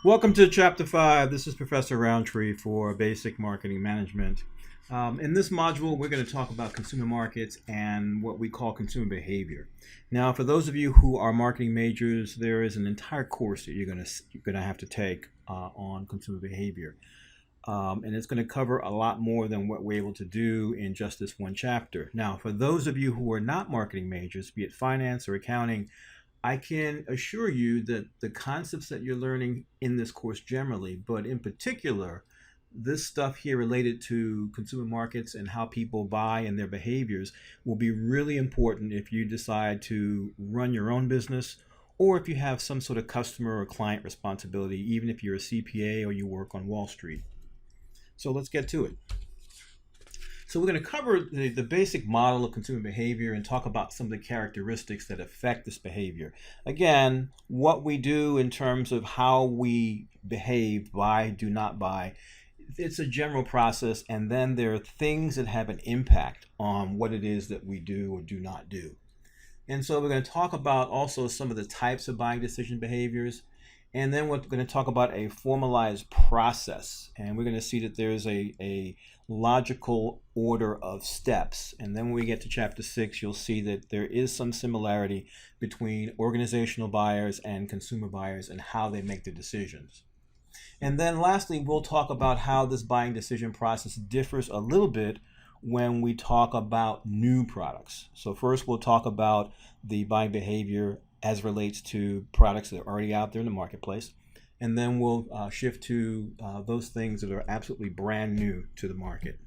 Welcome to Chapter 5. This is Professor Roundtree for Basic Marketing Management. In this module, we're going to talk about consumer markets and what we call consumer behavior. Now, for those of you who are marketing majors, there is an entire course that you're going to have to take on consumer behavior. And it's going to cover a lot more than what we're able to do in just this one chapter. Now, for those of you who are not marketing majors, be it finance or accounting, I can assure you that the concepts that you're learning in this course generally, but in particular, this stuff here related to consumer markets and how people buy and their behaviors will be really important if you decide to run your own business or if you have some sort of customer or client responsibility, even if you're a CPA or you work on Wall Street. So let's get to it. So we're going to cover the basic model of consumer behavior and talk about some of the characteristics that affect this behavior. Again, what we do in terms of how we behave, buy, do not buy, it's a general process, and then there are things that have an impact on what it is that we do or do not do. And so we're going to talk about also some of the types of buying decision behaviors. And then we're going to talk about a formalized process. And we're going to see that there's a logical order of steps. And then when we get to Chapter 6, you'll see that there is some similarity between organizational buyers and consumer buyers and how they make their decisions. And then lastly, we'll talk about how this buying decision process differs a little bit when we talk about new products. So first, we'll talk about the buying behavior as relates to products that are already out there in the marketplace. And then we'll shift to those things that are absolutely brand new to the market.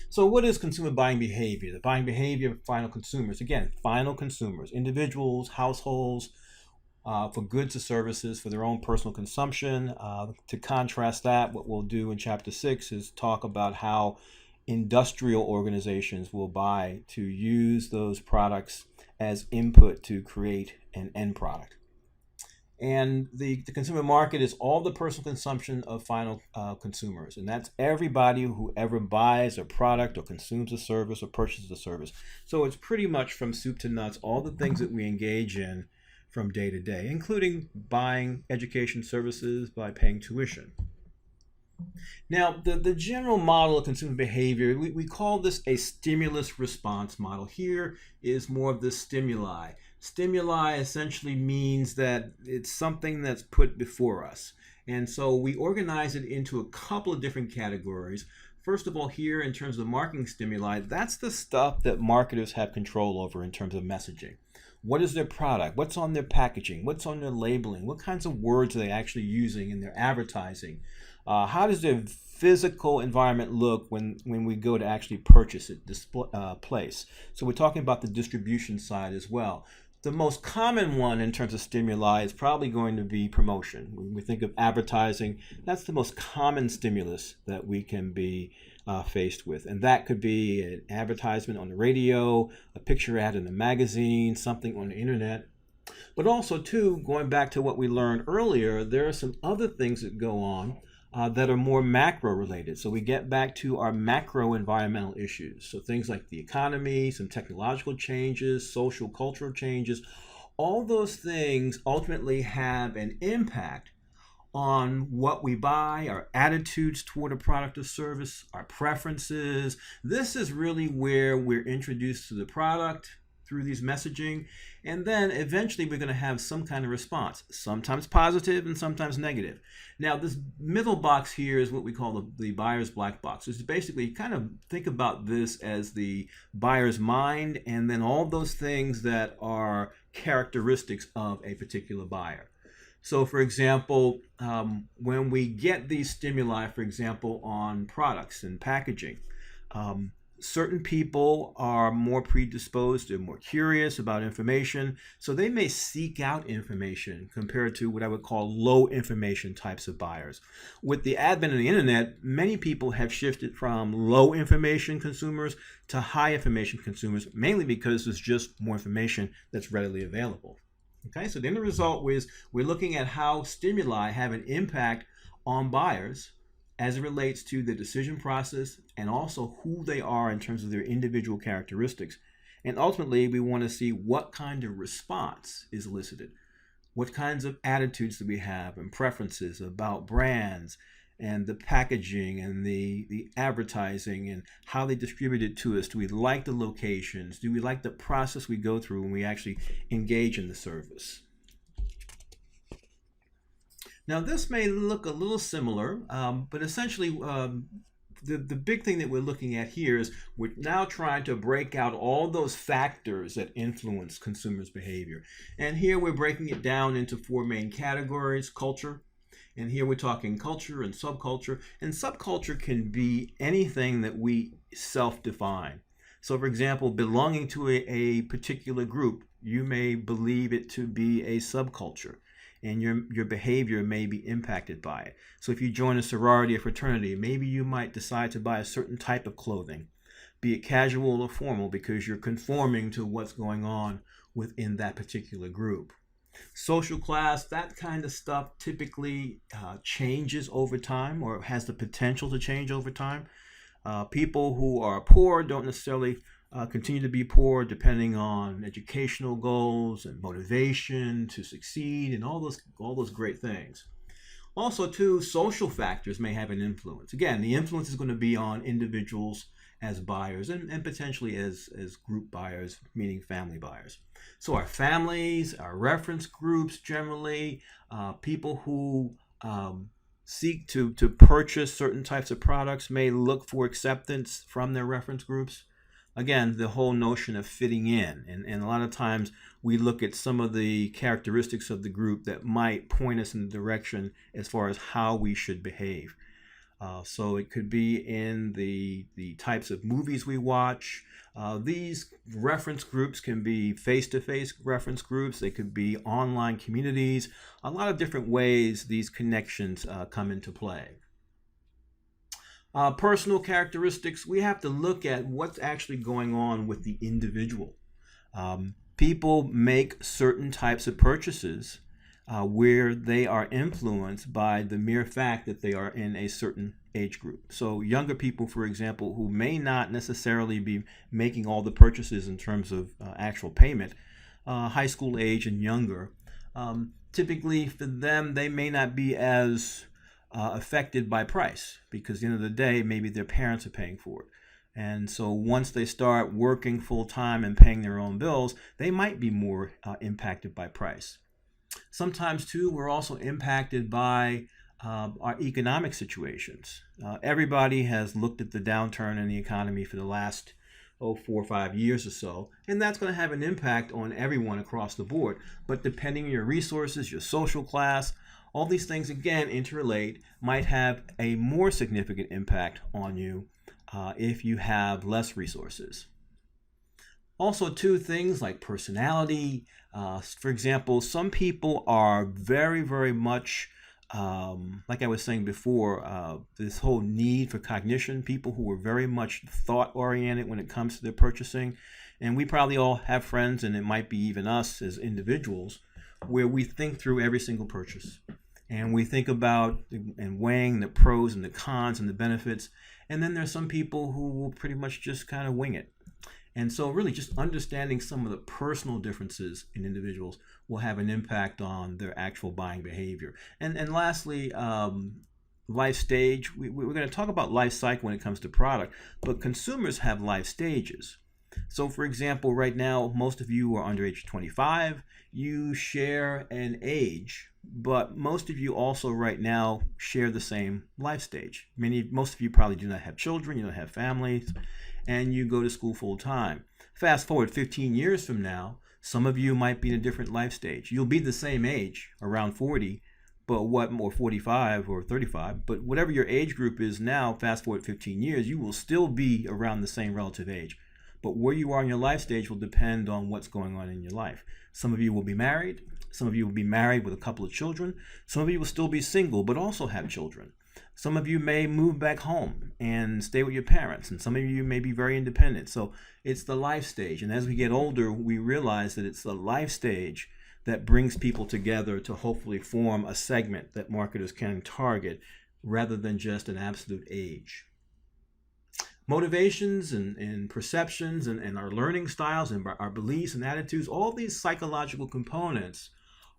So what is consumer buying behavior? The buying behavior of final consumers. Again, final consumers, individuals, households, for goods or services for their own personal consumption. To contrast that, what we'll do in Chapter 6 is talk about how industrial organizations will buy to use those products as input to create an end product. And the consumer market is all the personal consumption of final consumers. And that's everybody who ever buys a product or consumes a service or purchases a service. So it's pretty much from soup to nuts, all the things that we engage in from day to day, including buying education services by paying tuition. Now, the general model of consumer behavior, we call this a stimulus response model. Here is more of the stimuli. Stimuli essentially means that it's something that's put before us. And so we organize it into a couple of different categories. First of all, here in terms of marketing stimuli, that's the stuff that marketers have control over in terms of messaging. What is their product? What's on their packaging? What's on their labeling? What kinds of words are they actually using in their advertising? How does their physical environment look when we go to actually purchase it, place? So we're talking about the distribution side as well. The most common one in terms of stimuli is probably going to be promotion. When we think of advertising, that's the most common stimulus that we can be faced with. And that could be an advertisement on the radio, a picture ad in a magazine, something on the internet. But also, too, going back to what we learned earlier, there are some other things that go on that are more macro related. So we get back to our macro environmental issues. So things like the economy, some technological changes, social, cultural changes, all those things ultimately have an impact on what we buy, our attitudes toward a product or service, our preferences. This is really where we're introduced to the product through these messaging, and then eventually we're going to have some kind of response, sometimes positive and sometimes negative. Now, this middle box here is what we call the buyer's black box. It's basically kind of think about this as the buyer's mind and then all those things that are characteristics of a particular buyer. So, for example, when we get these stimuli, for example, on products and packaging, certain people are more predisposed, they're more curious about information, so they may seek out information compared to what I would call low information types of buyers. With the advent of the internet, many people have shifted from low information consumers to high information consumers, mainly because there's just more information that's readily available. Okay, so then the result is we're looking at how stimuli have an impact on buyers as it relates to the decision process and also who they are in terms of their individual characteristics. And ultimately, we want to see what kind of response is elicited. What kinds of attitudes do we have and preferences about brands and the packaging and the advertising and how they distribute it to us? Do we like the locations? Do we like the process we go through when we actually engage in the service? Now, this may look a little similar, but essentially, the big thing that we're looking at here is we're now trying to break out all those factors that influence consumers' behavior. And here we're breaking it down into four main categories: culture. And here we're talking culture and subculture. And subculture can be anything that we self-define. So, for example, belonging to a particular group, you may believe it to be a subculture, and your behavior may be impacted by it. So if you join a sorority or fraternity, maybe you might decide to buy a certain type of clothing, be it casual or formal, because you're conforming to what's going on within that particular group. Social class, that kind of stuff typically changes over time, or has the potential to change over time. People who are poor don't necessarily continue to be poor, depending on educational goals and motivation to succeed and all those great things. Also, too, social factors may have an influence. Again, the influence is going to be on individuals as buyers and potentially as group buyers, meaning family buyers. So our families, our reference groups generally, people who seek to purchase certain types of products may look for acceptance from their reference groups. Again, the whole notion of fitting in. And a lot of times we look at some of the characteristics of the group that might point us in the direction as far as how we should behave. So it could be in the types of movies we watch. These reference groups can be face-to-face reference groups. They could be online communities. A lot of different ways these connections come into play. Personal characteristics, we have to look at what's actually going on with the individual. People make certain types of purchases where they are influenced by the mere fact that they are in a certain age group. So younger people, for example, who may not necessarily be making all the purchases in terms of actual payment, high school age and younger, typically for them, they may not be as affected by price, because at the end of the day, maybe their parents are paying for it. And so once they start working full time and paying their own bills, they might be more impacted by price. Sometimes, too, we're also impacted by our economic situations. Everybody has looked at the downturn in the economy for the last 4 or 5 years or so, and that's going to have an impact on everyone across the board. But depending on your resources, your social class, all these things, again, interrelate, might have a more significant impact on you if you have less resources. Also, too, things like personality. For example, some people are very, very much, like I was saying before, this whole need for cognition, people who are very much thought-oriented when it comes to their purchasing. And we probably all have friends, and it might be even us as individuals, where we think through every single purchase. And we think about and weighing the pros and the cons and the benefits. And then there's some people who will pretty much just kind of wing it. And so really just understanding some of the personal differences in individuals will have an impact on their actual buying behavior. And lastly, life stage. We're going to talk about life cycle when it comes to product, but consumers have life stages. So for example, right now, most of you are under age 25. You share an age, but most of you also right now share the same life stage. Most of you probably do not have children, you don't have families, and you go to school full time. Fast forward 15 years from now, some of you might be in a different life stage. You'll be the same age, around 40, but or 45 or 35, but whatever your age group is now, fast forward 15 years, you will still be around the same relative age. But where you are in your life stage will depend on what's going on in your life. Some of you will be married. Some of you will be married with a couple of children. Some of you will still be single, but also have children. Some of you may move back home and stay with your parents. And some of you may be very independent. So it's the life stage. And as we get older, we realize that it's the life stage that brings people together to hopefully form a segment that marketers can target rather than just an absolute age. Motivations and perceptions and our learning styles and our beliefs and attitudes, all these psychological components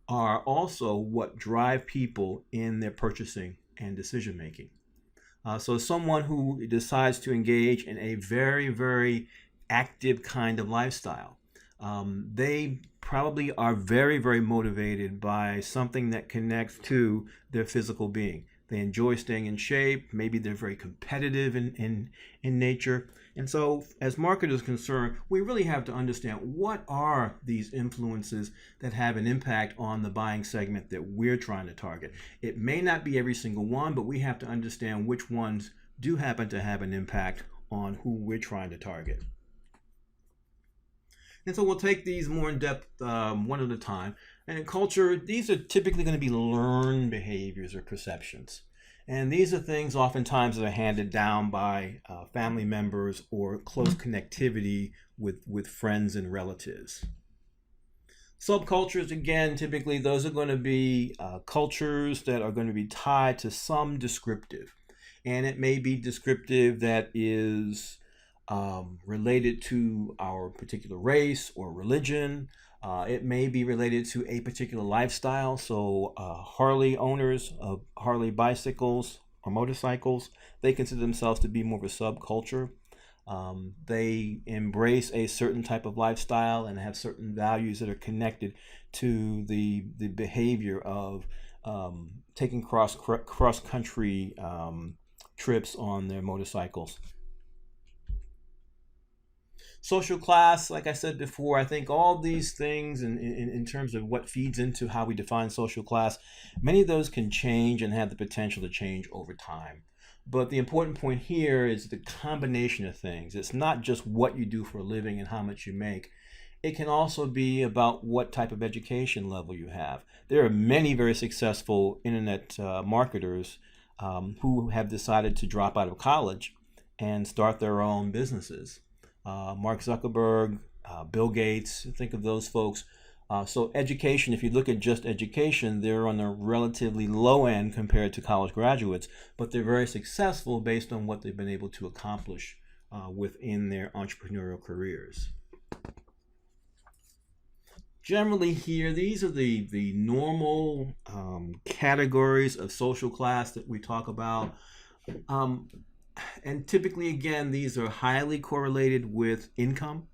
are also what drive people in their purchasing and decision making. So someone who decides to engage in a very, very active kind of lifestyle, they probably are very, very motivated by something that connects to their physical being. They enjoy staying in shape. Maybe they're very competitive in nature. And so, as marketers are concerned, we really have to understand what are these influences that have an impact on the buying segment that we're trying to target. It may not be every single one, but we have to understand which ones do happen to have an impact on who we're trying to target. And so we'll take these more in depth one at a time. And in culture, these are typically going to be learned behaviors or perceptions. And these are things oftentimes that are handed down by family members or close connectivity with friends and relatives. Subcultures, again, typically those are going to be cultures that are going to be tied to some descriptive. And it may be descriptive that is related to our particular race or religion. It may be related to a particular lifestyle. So Harley owners of Harley bicycles or motorcycles, they consider themselves to be more of a subculture. They embrace a certain type of lifestyle and have certain values that are connected to the behavior of taking cross country trips on their motorcycles. Social class, like I said before, I think all these things in terms of what feeds into how we define social class, many of those can change and have the potential to change over time. But the important point here is the combination of things. It's not just what you do for a living and how much you make. It can also be about what type of education level you have. There are many very successful internet marketers who have decided to drop out of college and start their own businesses. Mark Zuckerberg, Bill Gates, think of those folks. So education, if you look at just education, they're on the relatively low end compared to college graduates, but they're very successful based on what they've been able to accomplish within their entrepreneurial careers. Generally here, these are the normal categories of social class that we talk about. And typically, again, these are highly correlated with income,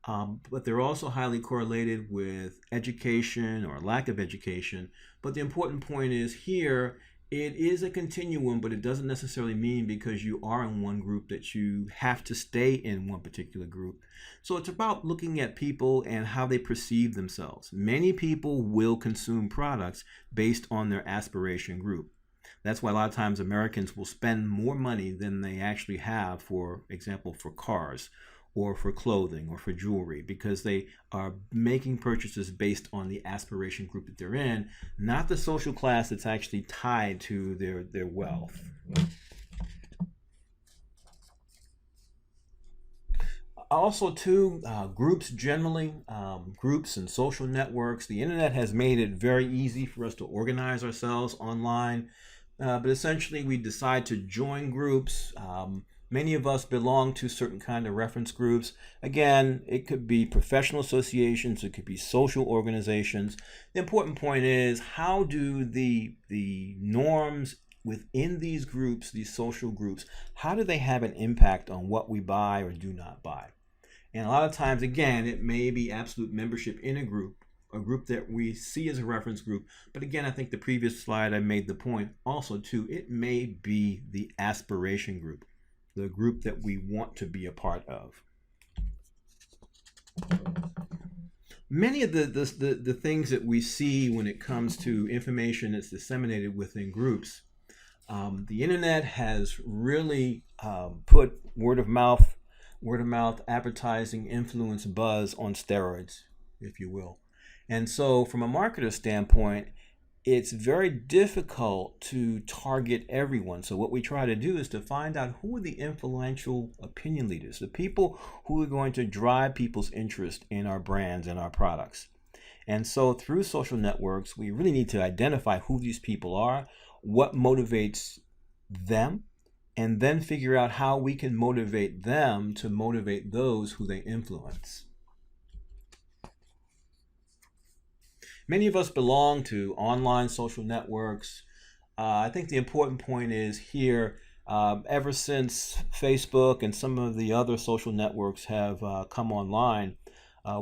but they're also highly correlated with education or lack of education. But the important point is here, it is a continuum, but it doesn't necessarily mean because you are in one group that you have to stay in one particular group. So it's about looking at people and how they perceive themselves. Many people will consume products based on their aspiration group. That's why a lot of times Americans will spend more money than they actually have, for example, for cars or for clothing or for jewelry, because they are making purchases based on the aspiration group that they're in, not the social class that's actually tied to their wealth. Also, too, groups generally, groups and social networks. The internet has made it very easy for us to organize ourselves online. But essentially, we decide to join groups. Many of us belong to certain kind of reference groups. Again, it could be professional associations, it could be social organizations. The important point is, how do the norms within these groups, these social groups, how do they have an impact on what we buy or do not buy? And a lot of times, again, it may be absolute membership in a group that we see as a reference group. But again, I think the previous slide I made the point also too, it may be the aspiration group, the group that we want to be a part of. Many of the things that we see when it comes to information that's disseminated within groups, the internet has really put word of mouth advertising influence buzz on steroids, if you will. And so from a marketer standpoint, it's very difficult to target everyone. So what we try to do is to find out who are the influential opinion leaders, the people who are going to drive people's interest in our brands and our products. And so through social networks, we really need to identify who these people are, what motivates them, and then figure out how we can motivate them to motivate those who they influence. Many of us belong to online social networks. I think the important point is here, ever since Facebook and some of the other social networks have come online,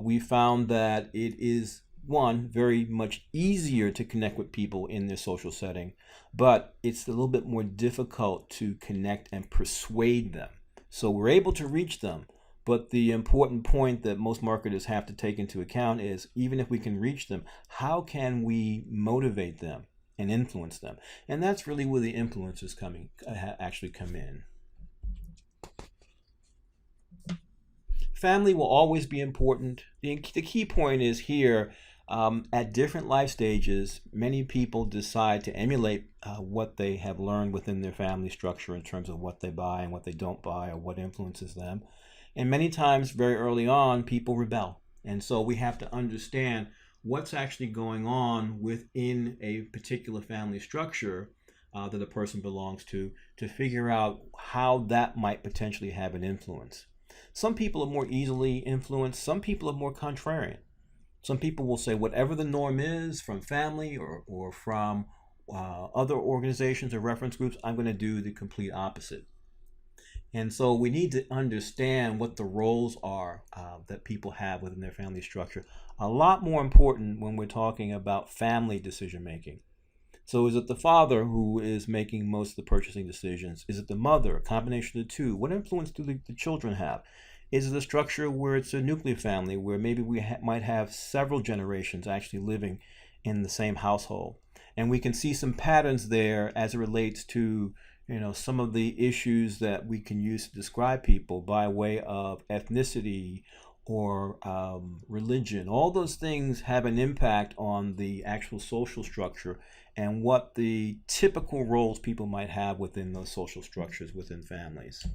we found that it is, one, very much easier to connect with people in their social setting, but it's a little bit more difficult to connect and persuade them. So we're able to reach them, but the important point that most marketers have to take into account is, even if we can reach them, how can we motivate them and influence them? And that's really where the influencers actually come in. Family will always be important. The key point is here, at different life stages, many people decide to emulate what they have learned within their family structure in terms of what they buy and what they don't buy, or what influences them. And many times, very early on, people rebel. And so we have to understand what's actually going on within a particular family structure that a person belongs to figure out how that might potentially have an influence. Some people are more easily influenced, some people are more contrarian. Some people will say whatever the norm is from family or from other organizations or reference groups, I'm going to do the complete opposite. And so we need to understand what the roles are that people have within their family structure. A lot more important when we're talking about family decision making. So is it the father who is making most of the purchasing decisions? Is it the mother? A combination of the two? What influence do the children have? Is it a structure where it's a nuclear family, where maybe we might have several generations actually living in the same household? And we can see some patterns there as it relates to some of the issues that we can use to describe people by way of ethnicity or religion. All those things have an impact on the actual social structure and what the typical roles people might have within those social structures within families.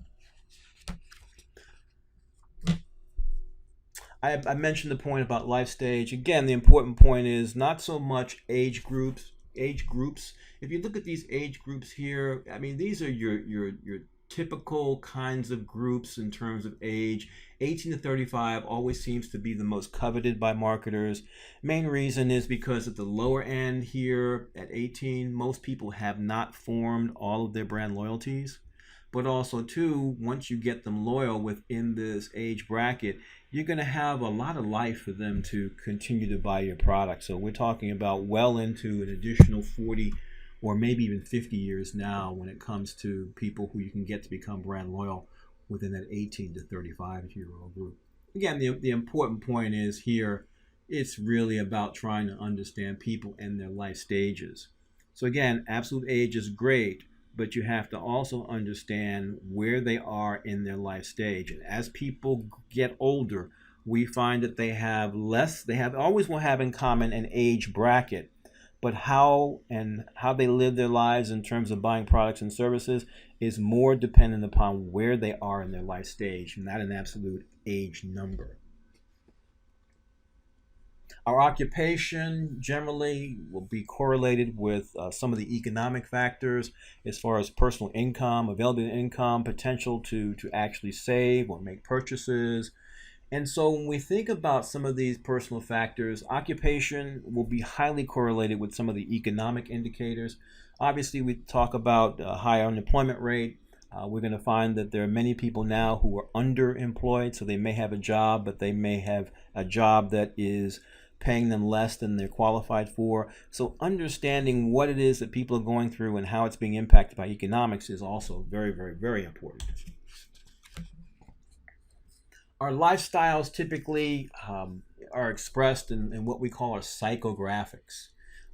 I mentioned the point about life stage. Again, the important point is not so much age groups. If you look at these age groups here, I mean, these are your typical kinds of groups in terms of age. 18 to 35 always seems to be the most coveted by marketers. Main reason is because at the lower end here at 18, most people have not formed all of their brand loyalties. But also too, once you get them loyal within this age bracket, you're going to have a lot of life for them to continue to buy your product. So we're talking about well into an additional 40 or maybe even 50 years now when it comes to people who you can get to become brand loyal within that 18 to 35-year-old group. Again, the important point is here, it's really about trying to understand people and their life stages. So again, absolute age is great, but you have to also understand where they are in their life stage. And as people get older, we find that they always will have in common an age bracket, but how they live their lives in terms of buying products and services is more dependent upon where they are in their life stage, not an absolute age number. Our occupation generally will be correlated with some of the economic factors as far as personal income, available income, potential to actually save or make purchases. And so when we think about some of these personal factors, occupation will be highly correlated with some of the economic indicators. Obviously, we talk about a high unemployment rate. We're going to find that there are many people now who are underemployed, so they may have a job, but they may have a job that is paying them less than they're qualified for. So understanding what it is that people are going through and how it's being impacted by economics is also very, very, very important. Our lifestyles typically are expressed in what we call our psychographics,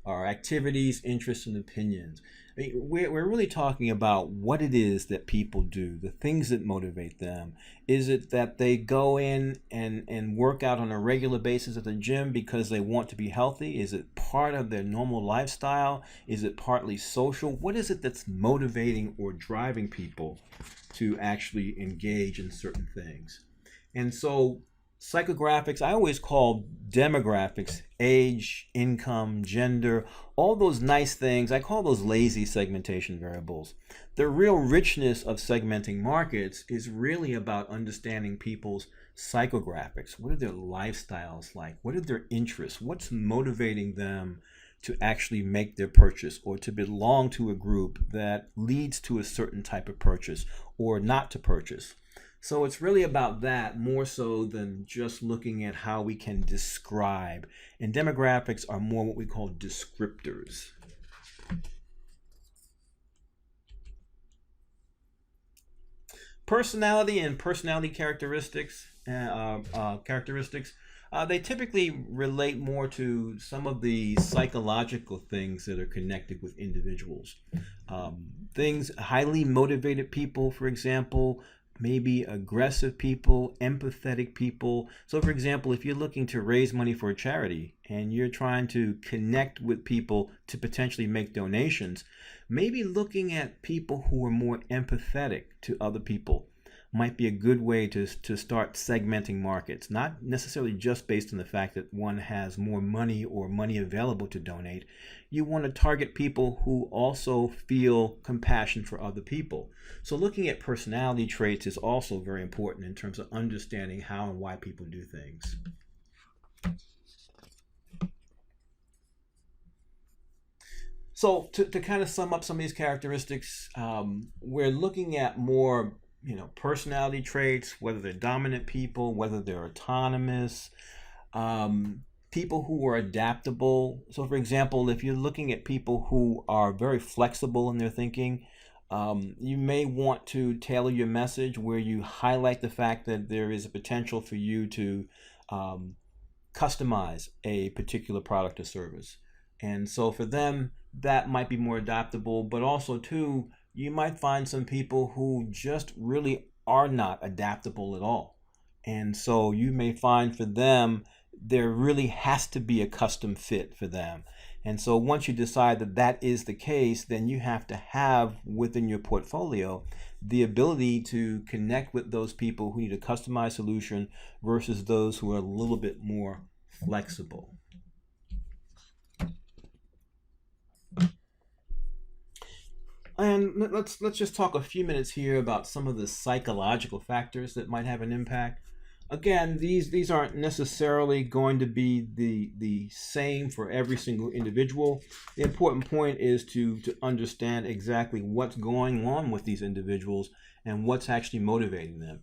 our activities, interests, and opinions. I mean, we're really talking about what it is that people do, the things that motivate them. Is it that they go in and work out on a regular basis at the gym because they want to be healthy? Is it part of their normal lifestyle? Is it partly social? What is it that's motivating or driving people to actually engage in certain things? And so Psychographics, I always call demographics, age, income, gender, all those nice things. I call those lazy segmentation variables. The real richness of segmenting markets is really about understanding people's psychographics. What are their lifestyles like? What are their interests? What's motivating them to actually make their purchase or to belong to a group that leads to a certain type of purchase or not to purchase? So it's really about that more so than just looking at how we can describe. And demographics are more what we call descriptors. Personality and personality characteristics, they typically relate more to some of the psychological things that are connected with individuals. Things, highly motivated people, for example, maybe aggressive people, empathetic people. So, for example, if you're looking to raise money for a charity and you're trying to connect with people to potentially make donations, maybe looking at people who are more empathetic to other people might be a good way to start segmenting markets, not necessarily just based on the fact that one has more money or money available to donate. You want to target people who also feel compassion for other people. So looking at personality traits is also very important in terms of understanding how and why people do things. So to kind of sum up some of these characteristics, we're looking at more personality traits, whether they're dominant people, whether they're autonomous, people who are adaptable. So, for example, if you're looking at people who are very flexible in their thinking, you may want to tailor your message where you highlight the fact that there is a potential for you to customize a particular product or service. And so for them, that might be more adaptable, but also too, you might find some people who just really are not adaptable at all. And so you may find for them, there really has to be a custom fit for them. And so once you decide that that is the case, then you have to have within your portfolio the ability to connect with those people who need a customized solution versus those who are a little bit more flexible. And let's just talk a few minutes here about some of the psychological factors that might have an impact. Again, these aren't necessarily going to be the same for every single individual. The important point is to understand exactly what's going on with these individuals and what's actually motivating them.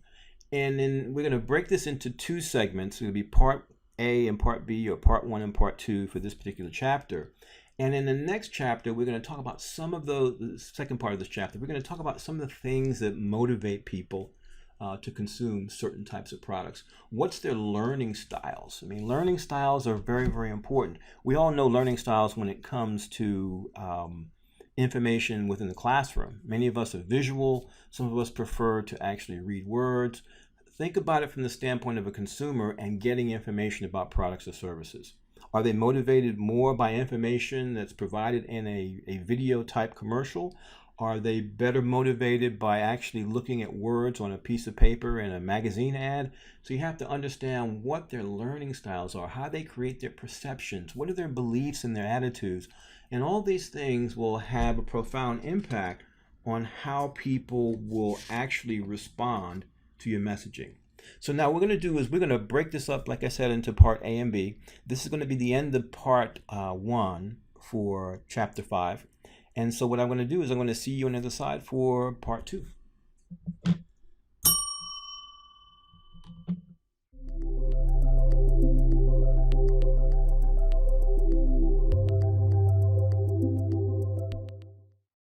And then we're going to break this into two segments. It's going to be part A and part B, or part 1 and part 2 for this particular chapter. And in the next chapter, we're going to talk about some of the second part of this chapter, we're going to talk about some of the things that motivate people to consume certain types of products. What's their learning styles? I mean, learning styles are very, very important. We all know learning styles when it comes to information within the classroom. Many of us are visual. Some of us prefer to actually read words. Think about it from the standpoint of a consumer and getting information about products or services. Are they motivated more by information that's provided in a video type commercial? Are they better motivated by actually looking at words on a piece of paper in a magazine ad? So you have to understand what their learning styles are, how they create their perceptions, what are their beliefs and their attitudes. And all these things will have a profound impact on how people will actually respond to your messaging. So now what we're going to do is we're going to break this up, like I said, into part A and B. This is going to be the end of part 1 for chapter 5. And so what I'm going to do is I'm going to see you on the other side for part 2.